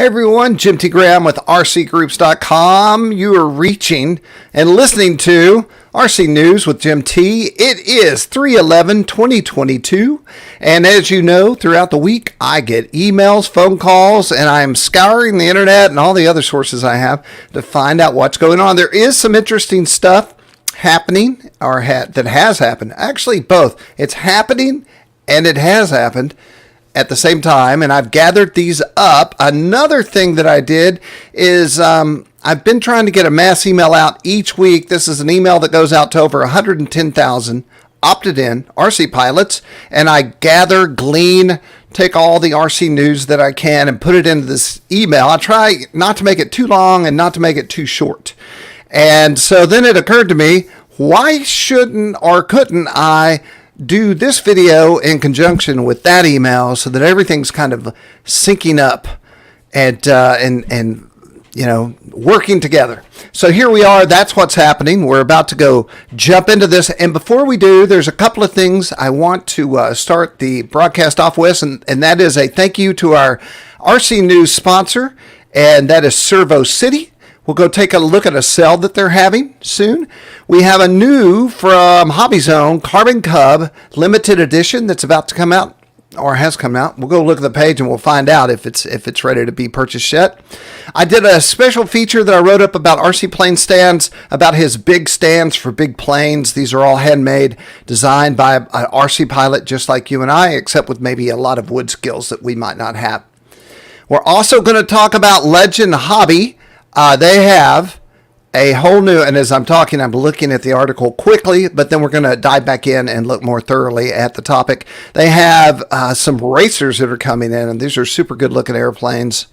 Hey everyone, JimT Graham with rcgroups.com. You are reaching and listening to RC News with JimT. It is 3/11/2022, and as you know, throughout the week I get emails, phone calls, and I'm scouring the internet and all the other sources I have to find out what's going on. There is some interesting stuff happening, that has happened. Actually, both. It's happening and it has happened at the same time, and I've gathered these up. Another thing that I did is I've been trying to get a mass email out each week. This is an email that goes out to over 110,000 opted in RC pilots, and I gather, glean, take all the RC news that I can and put it into this email. I try not to make it too long and not to make it too short. And so then it occurred to me, why shouldn't or couldn't I do this video in conjunction with that email so that everything's kind of syncing up and you know, working together. So here we are. That's what's happening. We're about to go jump into this. And before we do, there's a couple of things I want to start the broadcast off with, and that is a thank you to our RC News sponsor, and that is Servo City. We'll go take a look at a sale that they're having soon. We have a new from Hobby Zone Carbon Cub limited edition that's about to come out, or has come out. We'll go look at the page and we'll find out if it's ready to be purchased yet. I did a special feature that I wrote up about RC plane stands, about his big stands for big planes. These are all handmade, designed by an RC pilot just like you and I, except with maybe a lot of wood skills that we might not have. We're also going to talk about Legend Hobby. They have a whole new, and as I'm talking, I'm looking at the article quickly, but then we're going to dive back in and look more thoroughly at the topic. They have some racers that are coming in, and these are super good looking airplanes.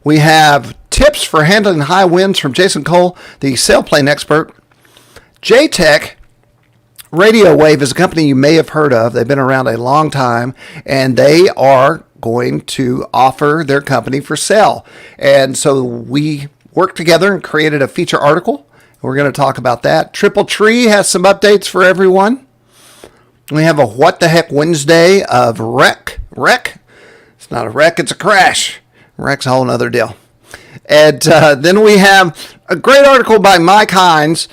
We have tips for handling high winds from Jason Cole, the sailplane expert. JTech Radio Wave is a company you may have heard of. They've been around a long time, and they are going to offer their company for sale. And so we worked together and created a feature article. We're going to talk about that. Triple Tree has some updates for everyone. We have a What the Heck Wednesday of wreck. It's not a wreck, it's a crash. Wreck's a whole other deal. And then we have a great article by Mike Hines.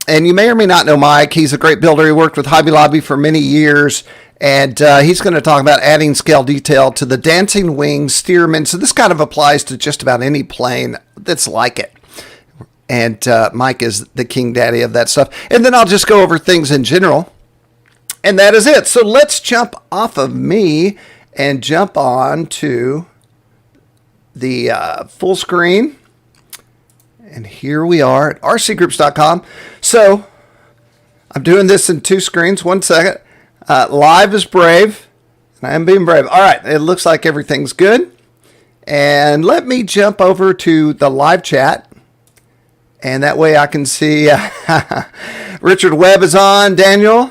And you may or may not know Mike. He's a great builder. He worked with Hobby Lobby for many years. And he's going to talk about adding scale detail to the Dancing Wing Stearman. So this kind of applies to just about any plane that's like it. And Mike is the king daddy of that stuff. And then I'll just go over things in general. And that is it. So let's jump off of me and jump on to the full screen. And here we are at rcgroups.com. So I'm doing this in two screens. 1 second. Live is brave, and I am being brave. All right, it looks like everything's good. And let me jump over to the live chat, and that way I can see Richard Webb is on. Daniel.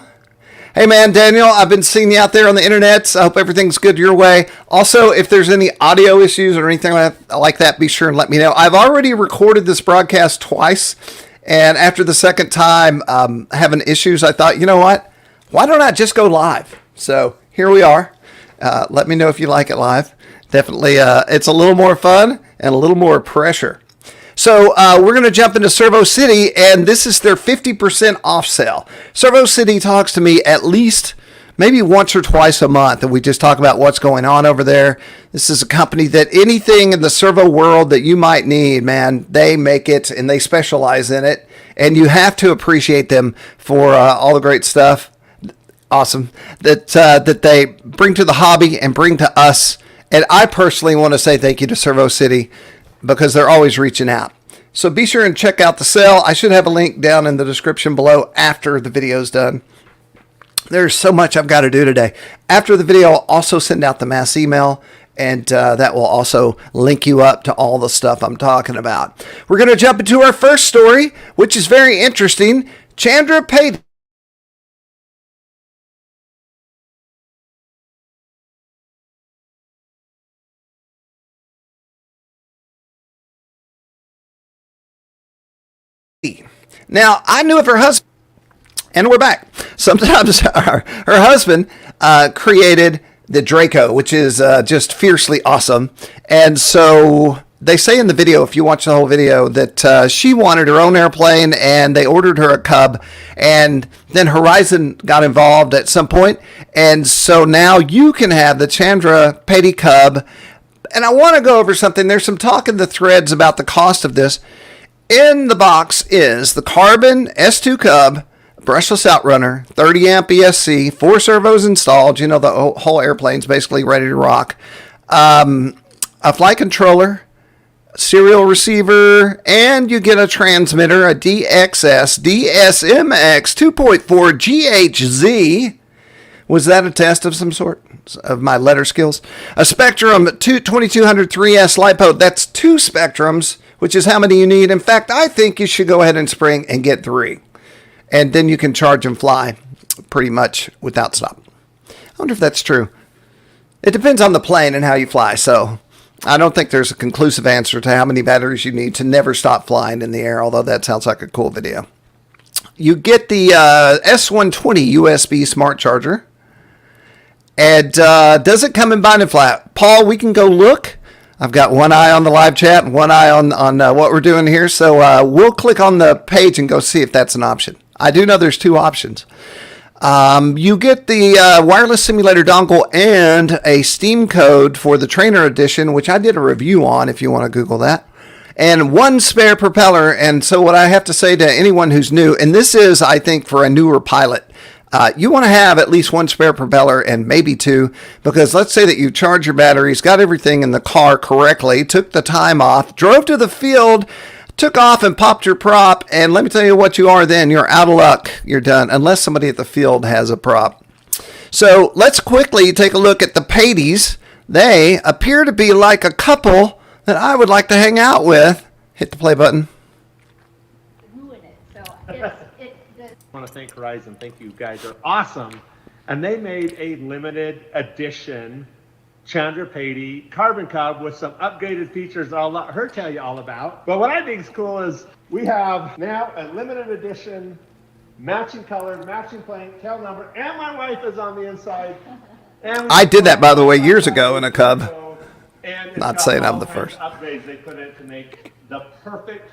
Hey, man, Daniel, I've been seeing you out there on the internet. I hope everything's good your way. Also, if there's any audio issues or anything like that, be sure and let me know. I've already recorded this broadcast twice, and after the second time having issues, I thought, you know what? Why don't I just go live? So here we are. Let me know if you like it live. Definitely, it's a little more fun and a little more pressure. So we're going to jump into Servo City, and this is their 50% off sale. Servo City talks to me at least maybe once or twice a month, and we just talk about what's going on over there. This is a company that anything in the servo world that you might need, man, they make it, and they specialize in it, and you have to appreciate them for all the great stuff. Awesome that they bring to the hobby and bring to us. And I personally want to say thank you to Servo City because they're always reaching out. So be sure and check out the sale. I should have a link down in the description below after the video's done. There's so much I've got to do today. After the video, I'll also send out the mass email, and that will also link you up to all the stuff I'm talking about. We're going to jump into our first story, which is very interesting. Chandra paid Now, I knew of her husband, and we're back. Sometimes her husband created the Draco, which is just fiercely awesome. And so they say in the video, if you watch the whole video, that she wanted her own airplane and they ordered her a Cub, and then Horizon got involved at some point, and so now you can have the Chandra Patey Cub. And I want to go over something. There's some talk in the threads about the cost of this. In the box is the Carbon S2 Cub, brushless outrunner, 30 amp ESC, 4 servos installed. You know, the whole airplane's basically ready to rock. A flight controller, serial receiver, and you get a transmitter, a DXS DSMX 2.4 GHZ. Was that a test of some sort of my letter skills? A Spectrum 2200 3S LiPo. That's 2 Spectrums, which is how many you need. In fact, I think you should go ahead and spring and get 3. And then you can charge and fly pretty much without stop. I wonder if that's true. It depends on the plane and how you fly, so I don't think there's a conclusive answer to how many batteries you need to never stop flying in the air, although that sounds like a cool video. You get the S120 USB smart charger. And does it come in binding flat? Paul, we can go look. I've got one eye on the live chat and one eye on what we're doing here. So we'll click on the page and go see if that's an option. I do know there's 2 options. You get the wireless simulator dongle and a Steam code for the trainer edition, which I did a review on if you want to Google that. And 1 spare propeller. And so what I have to say to anyone who's new, and this is, I think, for a newer pilot, you want to have at least 1 spare propeller and maybe 2, because let's say that you charge your batteries, got everything in the car correctly, took the time off, drove to the field, took off and popped your prop, and let me tell you what you are then. You're out of luck. You're done, unless somebody at the field has a prop. So let's quickly take a look at the Pateys. They appear to be like a couple that I would like to hang out with. Hit the play button. I want to thank Horizon. Thank you, guys are awesome. And they made a limited edition Chandra Patey Carbon Cub with some upgraded features I'll let her tell you all about. But what I think is cool is we have now a limited edition, matching color, matching plane, tail number, and my wife is on the inside. And I did that, by the way, years ago in a Cub. And Not saying I'm the first. Upgrades they put in to make the perfect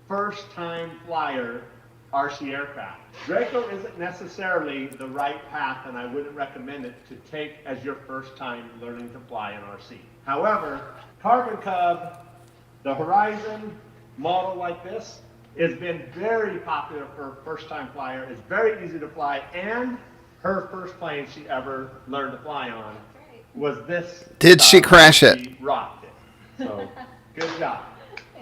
first-time flyer RC aircraft. Draco isn't necessarily the right path, and I wouldn't recommend it to take as your first time learning to fly an RC. However, Carbon Cub, the Horizon model like this, has been very popular for first-time flyer. It's very easy to fly, and her first plane she ever learned to fly on was this. Did she crash it? She rocked it. So, good job.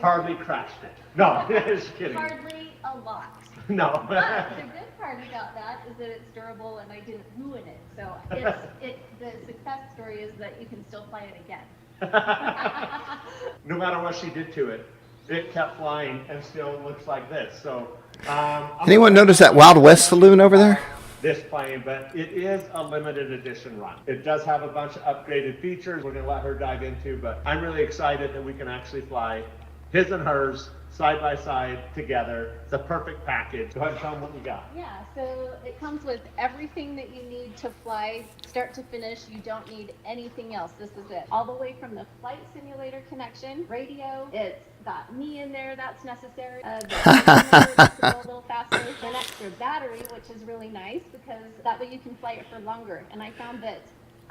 Hardly crashed it. No, just kidding. Hardly a lot. No. But the good part about that is that it's durable and I didn't ruin it. So the success story is that you can still fly it again. No matter what she did to it, it kept flying and still looks like this. So, anyone notice that Wild West saloon over there? This plane, but it is a limited edition run. It does have a bunch of upgraded features we're going to let her dive into, but I'm really excited that we can actually fly his and hers side by side together. It's a perfect package. Go ahead and tell them what you got. Yeah, so it comes with everything that you need to fly, start to finish. You don't need anything else. This is it. All the way from the flight simulator connection, radio, it's got me in there, that's necessary. The a little faster. An extra battery, which is really nice because that way you can fly it for longer. And I found that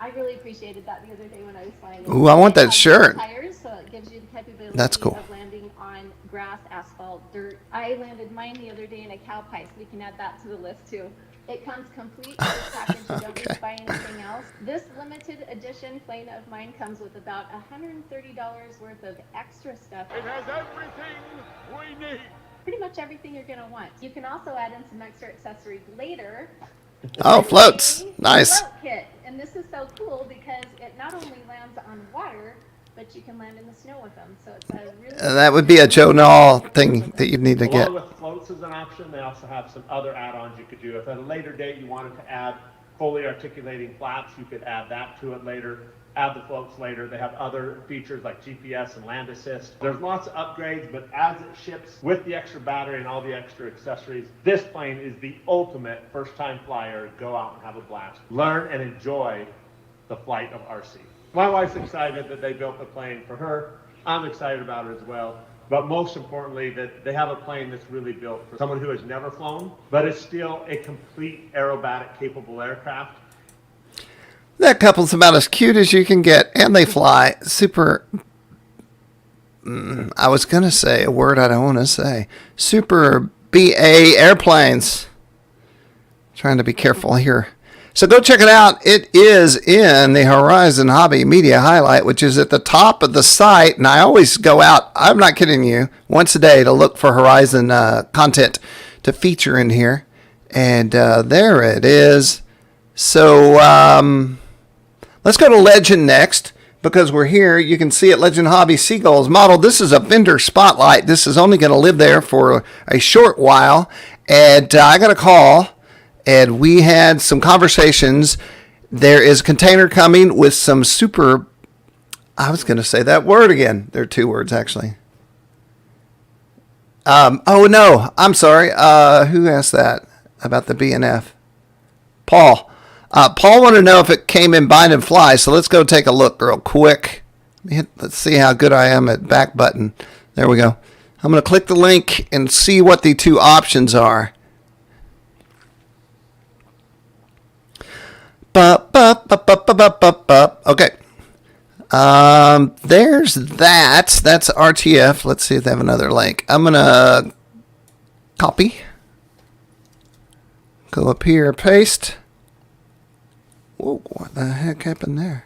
I really appreciated that the other day when I was flying. Ooh, I want that shirt. Tires, so it gives you the capability That's cool. of landing on grass, asphalt, dirt. I landed mine the other day in a cow pie, so we can add that to the list too. It comes complete with this package. You don't need to buy anything else. This limited edition plane of mine comes with about $130 worth of extra stuff. It has everything we need. Pretty much everything you're going to want. You can also add in some extra accessories later. Oh, floats. Nice. Float kit. And this is so cool because it not only lands on water, but you can land in the snow with them. So it's a really That would be a Joe Knoll thing that you'd need to get. Along with floats as an option, they also have some other add-ons you could do. If at a later date you wanted to add fully articulating flaps, you could add that to it later. Add the floats later. They have other features like GPS and land assist. There's lots of upgrades, but as it ships with the extra battery and all the extra accessories, this plane is the ultimate first-time flyer. Go out and have a blast. Learn and enjoy the flight of RC. My wife's excited that they built the plane for her. I'm excited about it as well. But most importantly, that they have a plane that's really built for someone who has never flown, but it's still a complete aerobatic capable aircraft. That couple's about as cute as you can get, and they fly super. I was going to say a word I don't want to say. Super BA airplanes. Trying to be careful here. So go check it out. It is in the Horizon Hobby Media Highlight, which is at the top of the site. And I always go out, I'm not kidding you, once a day to look for Horizon content to feature in here. And there it is. So let's go to Legend next, because we're here. You can see it, Legend Hobby Seagulls model. This is a vendor spotlight. This is only going to live there for a short while. And I got a call. And we had some conversations. There is a container coming with some super, I was going to say that word again. There are two words, actually. Oh, no, I'm sorry. Who asked that about the BNF? Paul. Paul wanted to know if it came in bind and fly. So let's go take a look real quick. Let's see how good I am at back button. There we go. I'm going to click the link and see what the two options are. Okay. There's that. That's RTF. Let's see if they have another link. I'm going to copy. Go up here, paste. Whoa, what the heck happened there?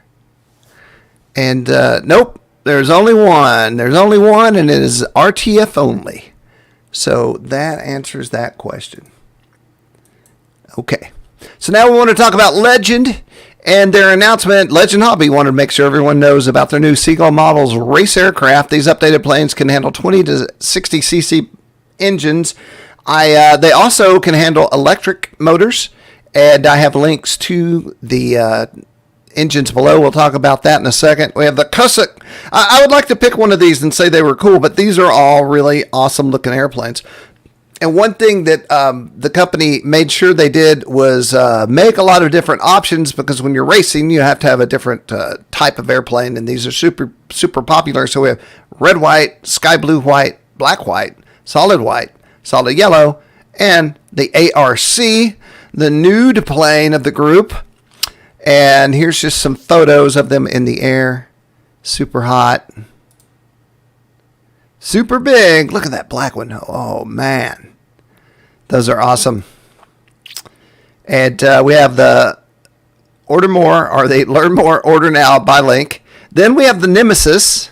And nope, there's only one. There's only one, and it is RTF only. So that answers that question. Okay. So now we want to talk about Legend and their announcement. Legend Hobby wanted to make sure everyone knows about their new Seagull models race aircraft. These updated planes can handle 20 to 60 cc engines. They also can handle electric motors, and I have links to the engines below. We'll talk about that in a second. We have the Cussack. I would like to pick one of these and say they were cool, but these are all really awesome looking airplanes. And one thing that the company made sure they did was make a lot of different options, because when you're racing, you have to have a different type of airplane. And these are super, super popular. So we have red, white, sky blue, white, black, white, solid yellow, and the ARC, the nude plane of the group. And here's just some photos of them in the air. Super hot. Super big. Look at that black one. Oh, man. Those are awesome. And we have the order more, or the learn more, order now, buy link. Then we have the Nemesis,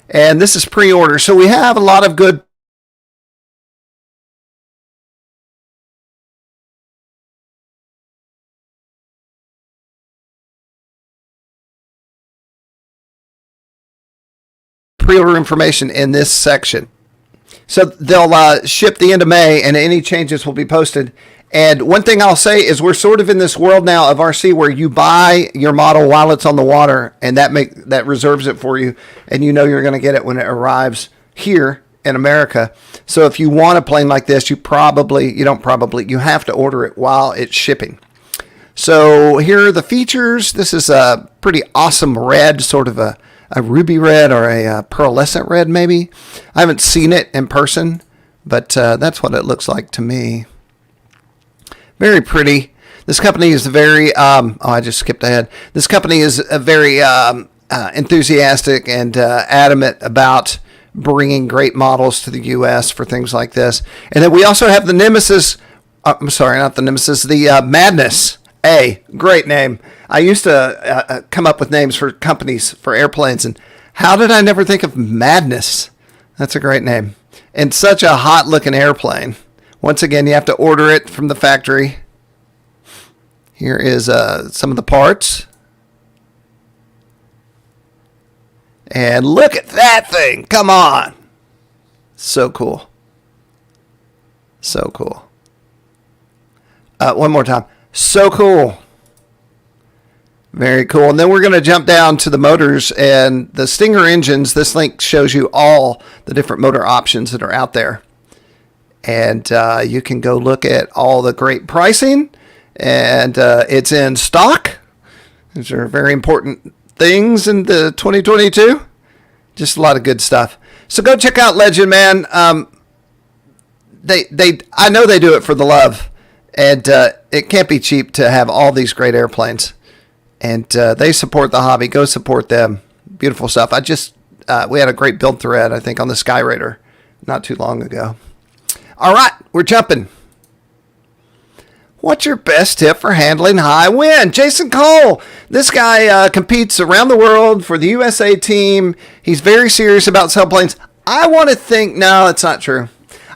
and this is pre-order. So we have a lot of good pre-order information in this section. So they'll ship the end of May, and any changes will be posted. And one thing I'll say is we're sort of in this world now of RC where you buy your model while it's on the water, and that reserves it for you, and you know you're going to get it when it arrives here in America. So if you want a plane like this, you have to order it while it's shipping. So here are the features. This is a pretty awesome red, sort of a ruby red or a pearlescent red, maybe. I haven't seen it in person, but that's what it looks like to me. Very pretty. This company is very, I just skipped ahead. This company is very enthusiastic and adamant about bringing great models to the U.S. for things like this. And then we also have the Nemesis, I'm sorry, not the Nemesis, the Madness. Great name. I used to come up with names for companies for airplanes, and how did I never think of Madness? That's a great name. And such a hot looking airplane. Once again, you have to order it from the factory. Here is some of the parts. And look at that thing. Come on. So cool. So cool. One more time. So cool. Very cool. And then we're going to jump down to the motors and the Stinger engines. This link shows you all the different motor options that are out there. And you can go look at all the great pricing. And it's in stock. These are very important things in the 2022. Just a lot of good stuff. So go check out Legend, man. I know they do it for the love, and it can't be cheap to have all these great airplanes. And they support the hobby. Go support them. Beautiful stuff. We had a great build thread, I think, on the Sky Raider not too long ago. All right, we're jumping. What's your best tip for handling high wind? Jason Cole. This guy competes around the world for the USA team. He's very serious about sailplanes. I want to think, no, it's not true.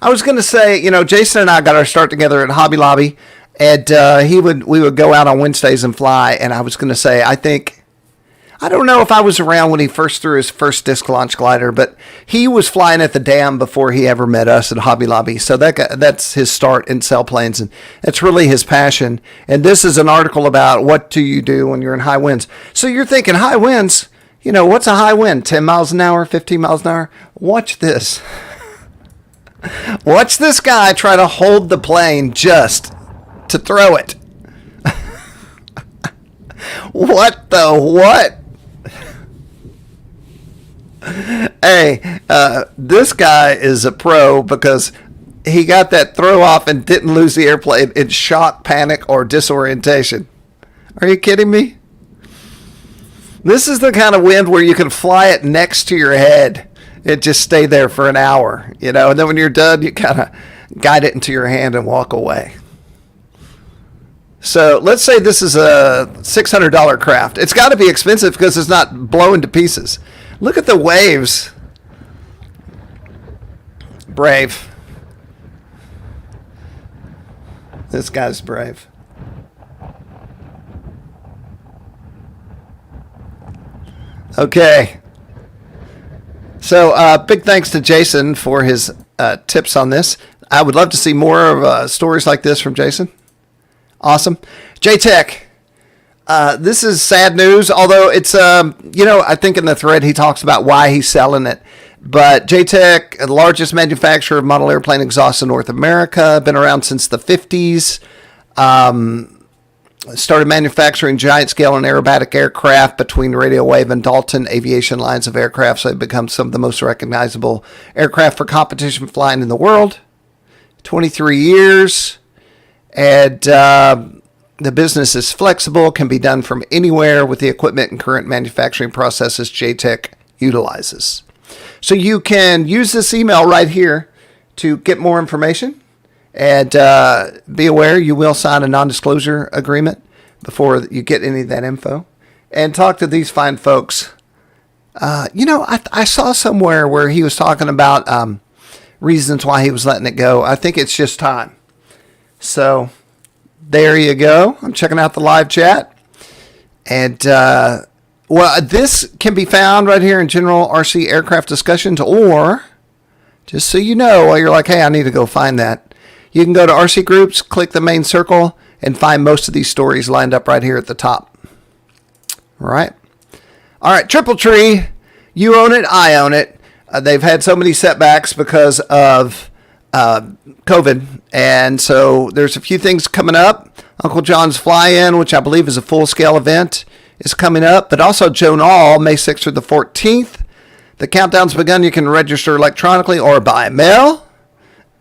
I was going to say, Jason and I got our start together at Hobby Lobby, and we would go out on Wednesdays and fly. And I was going to say, I don't know if I was around when he first threw his first disc launch glider, but he was flying at the dam before he ever met us at Hobby Lobby. So that's his start in sailplanes, and it's really his passion. And this is an article about what do you do when you're in high winds. So you're thinking high winds, what's a high wind? 10 miles an hour, 15 miles an hour? Watch this. Watch this guy try to hold the plane just to throw it. What the what? Hey, this guy is a pro because he got that throw off and didn't lose the airplane in shock, panic, or disorientation. Are you kidding me? This is the kind of wind where you can fly it next to your head and just stay there for an hour, and then when you're done, you kind of guide it into your hand and walk away. So let's say this is a $600 craft. It's got to be expensive because it's not blowing to pieces. Look at the waves. Brave. This guy's brave. Okay. So big thanks to Jason for his tips on this. I would love to see more of stories like this from Jason. Awesome. JTech. This is sad news, although it's, I think in the thread he talks about why he's selling it. But JTech, the largest manufacturer of model airplane exhausts in North America, been around since the 50s. Started manufacturing giant scale and aerobatic aircraft between Radio Wave and Dalton aviation lines of aircraft, so they've become some of the most recognizable aircraft for competition flying in the world. 23 years. And the business is flexible, can be done from anywhere with the equipment and current manufacturing processes JTech utilizes. So you can use this email right here to get more information. And be aware you will sign a non-disclosure agreement before you get any of that info. And talk to these fine folks. I saw somewhere where he was talking about reasons why he was letting it go. I think it's just time. So there you go. I'm checking out the live chat. And, this can be found right here in General RC Aircraft Discussions, or just so you know, while you're like, hey, I need to go find that, you can go to RC Groups, click the main circle, and find most of these stories lined up right here at the top. All right. Triple Tree, you own it, I own it. They've had so many setbacks because of COVID, and so there's a few things coming up. Uncle John's Fly-In, which I believe is a full-scale event, is coming up, but also Joan All, May 6th through the 14th. The countdown's begun. You can register electronically or by mail,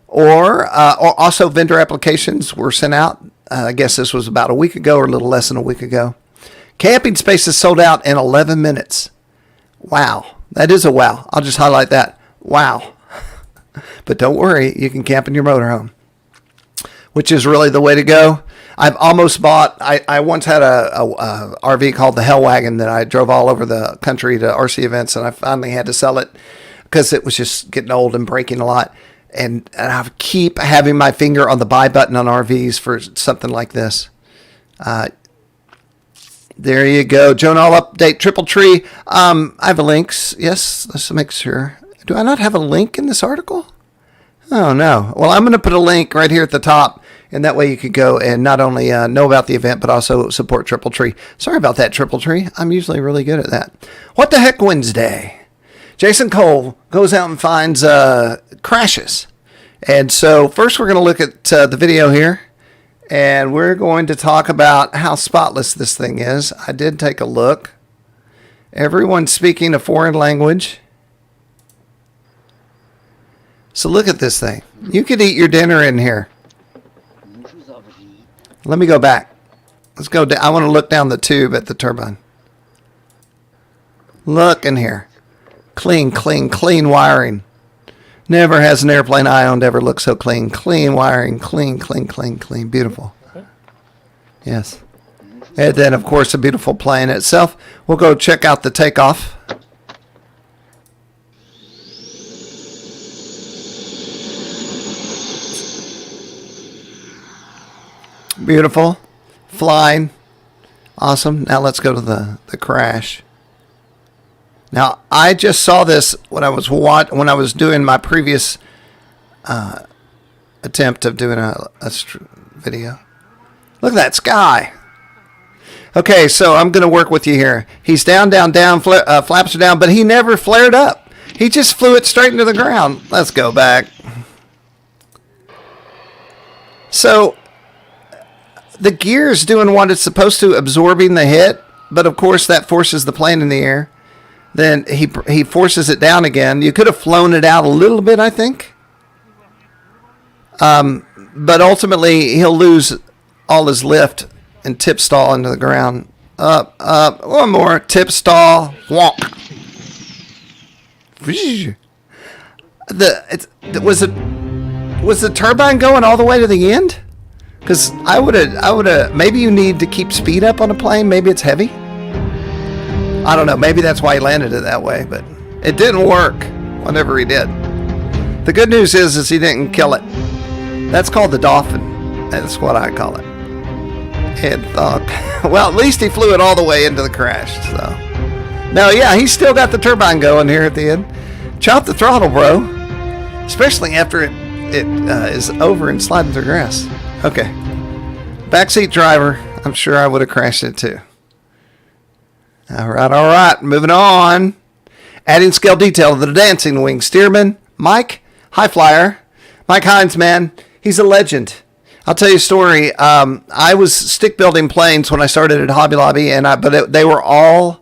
or also vendor applications were sent out. I guess this was about a week ago or a little less than a week ago. Camping space is sold out in 11 minutes. Wow. That is a wow. I'll just highlight that. Wow. But don't worry, you can camp in your motorhome, which is really the way to go. I've almost bought, I once had a RV called the Hell Wagon that I drove all over the country to RC events, and I finally had to sell it because it was just getting old and breaking a lot. And I keep having my finger on the buy button on RVs for something like this. There you go. Joan All update, Triple Tree. I have a links. Yes, let's make sure. Do I not have a link in this article? Oh, no. Well, I'm going to put a link right here at the top, and that way you could go and not only know about the event, but also support Triple Tree. Sorry about that, Triple Tree. I'm usually really good at that. What the heck Wednesday? Jason Cole goes out and finds crashes. And so first we're going to look at the video here, and we're going to talk about how spotless this thing is. I did take a look. Everyone's speaking a foreign language. So look at this thing. You could eat your dinner in here. Let me go back. Let's go down. I want to look down the tube at the turbine. Look in here. Clean, clean, clean wiring. Never has an airplane I owned ever looked so clean. Clean wiring. Clean, clean, clean, clean. Beautiful. Yes. And then, of course, a beautiful plane itself. We'll go check out the takeoff. Beautiful. Flying. Awesome. Now let's go to the crash. Now, I just saw this when I was doing my previous attempt of doing a video. Look at that sky. Okay, so I'm going to work with you here. He's down, down, down, flaps are down, but he never flared up. He just flew it straight into the ground. Let's go back. So the gear's doing what it's supposed to, absorbing the hit, but of course that forces the plane in the air. Then he forces it down again. You could have flown it out a little bit, I think. But ultimately, he'll lose all his lift and tip stall into the ground. Up, up, one more. Tip stall. Wonk. Was the turbine going all the way to the end? Because I would have. Maybe you need to keep speed up on a plane. Maybe it's heavy. I don't know. Maybe that's why he landed it that way, but it didn't work. Whatever he did. The good news is he didn't kill it. That's called the dolphin. That's what I call it. And well, at least he flew it all the way into the crash. So, no, yeah, he's still got the turbine going here at the end. Chop the throttle, bro. Especially after it is over and sliding through grass. Okay. Backseat driver. I'm sure I would have crashed it too. All right. Moving on. Adding scale detail to the dancing wing steerman, Mike, high flyer. Mike Hines, man, he's a legend. I'll tell you a story. I was stick building planes when I started at Hobby Lobby, but they were all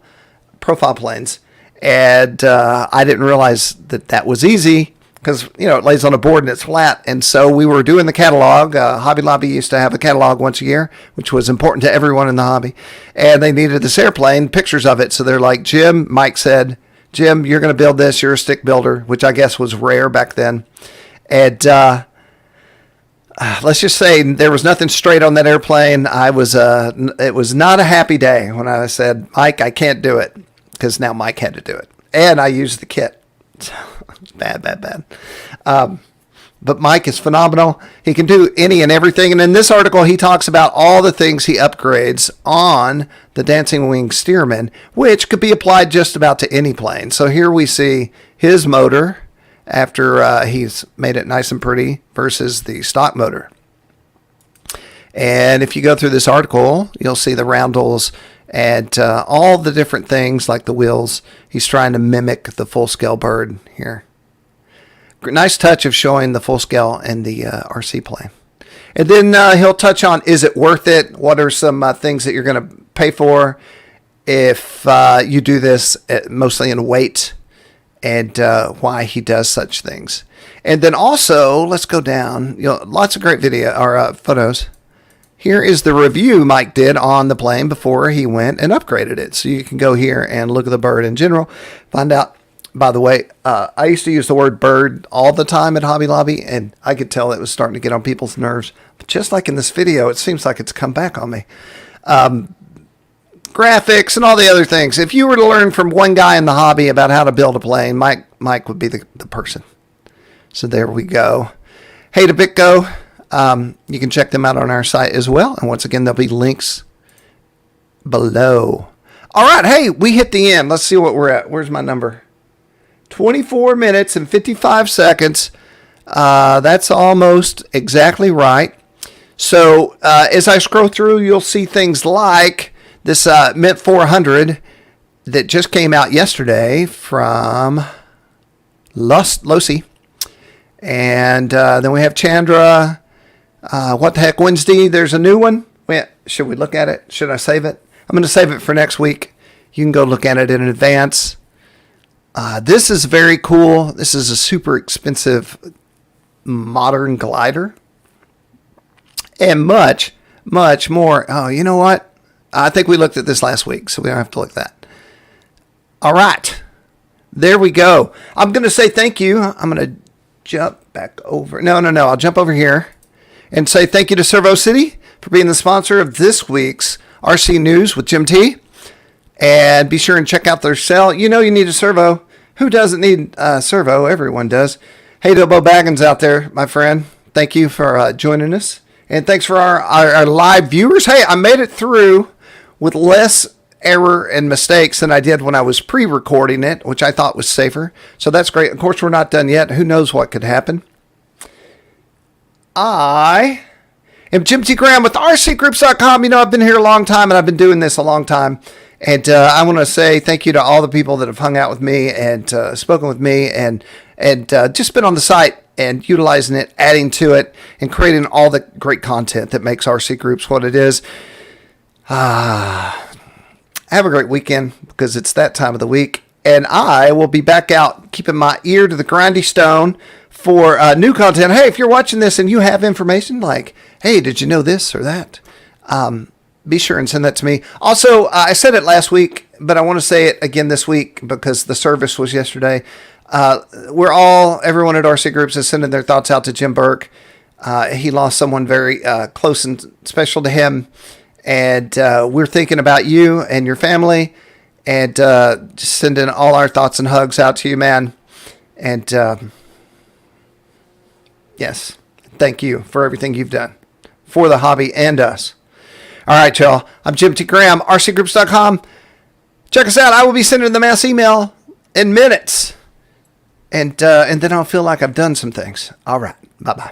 profile planes, and I didn't realize that was easy because it lays on a board and it's flat. And so we were doing the catalog. Hobby Lobby used to have a catalog once a year, which was important to everyone in the hobby, and they needed this airplane, pictures of it. So they're like, Mike said, Jim, you're going to build this. You're a stick builder, which I guess was rare back then. And let's just say there was nothing straight on that airplane. It was not a happy day when I said, Mike, I can't do it, because now Mike had to do it. And I used the kit. So, bad. But Mike is phenomenal. He can do any and everything. And in this article, he talks about all the things he upgrades on the Dancing Wing Steerman, which could be applied just about to any plane. So here we see his motor after he's made it nice and pretty versus the stock motor. And if you go through this article, you'll see the roundels and all the different things like the wheels. He's trying to mimic the full-scale bird here. Nice touch of showing the full scale in the RC plane. And then he'll touch on, is it worth it? What are some things that you're going to pay for if you do this mostly in weight, and why he does such things. And then also, let's go down. Lots of great video or photos. Here is the review Mike did on the plane before he went and upgraded it. So you can go here and look at the bird in general, find out. By the way, I used to use the word bird all the time at Hobby Lobby, and I could tell it was starting to get on people's nerves. But just like in this video, it seems like it's come back on me. Graphics and all the other things. If you were to learn from one guy in the hobby about how to build a plane, Mike would be the person. So there we go. Hey to Bitco. You can check them out on our site as well. And once again, there'll be links below. All right. Hey, we hit the end. Let's see what we're at. Where's my number? 24 minutes and 55 seconds. That's almost exactly right. So as I scroll through, you'll see things like this Mint 400 that just came out yesterday from Losi. And then we have Chandra. What the heck, Wednesday? There's a new one. Should we look at it? Should I save it? I'm going to save it for next week. You can go look at it in advance. This is very cool. This is a super expensive modern glider, and much, much more. Oh, you know what? I think we looked at this last week, so we don't have to look at that. All right. There we go. I'm going to say thank you. I'm going to jump back over. No. I'll jump over here and say thank you to Servo City for being the sponsor of this week's RC News with JimT. And be sure and check out their sale. You know you need a servo. Who doesn't need a servo? Everyone does. Hey, Bilbo Baggins out there, my friend. Thank you for joining us. And thanks for our live viewers. Hey, I made it through with less error and mistakes than I did when I was pre-recording it, which I thought was safer. So that's great. Of course, we're not done yet. Who knows what could happen? I am JimT Graham with RCGroups.com. You know, I've been here a long time, and I've been doing this a long time. And I want to say thank you to all the people that have hung out with me and spoken with me and just been on the site and utilizing it, adding to it, and creating all the great content that makes RC Groups what it is. Have a great weekend because it's that time of the week. And I will be back out keeping my ear to the grindy stone for new content. Hey, if you're watching this and you have information like, hey, did you know this or that? Be sure and send that to me. Also, I said it last week, but I want to say it again this week because the service was yesterday. Everyone at RC Groups is sending their thoughts out to Jim Burke. He lost someone very close and special to him. And we're thinking about you and your family and just sending all our thoughts and hugs out to you, man. And yes, thank you for everything you've done for the hobby and us. All right, y'all. I'm JimT Graham, RCGroups.com. Check us out. I will be sending the mass email in minutes. And then I'll feel like I've done some things. All right. Bye-bye.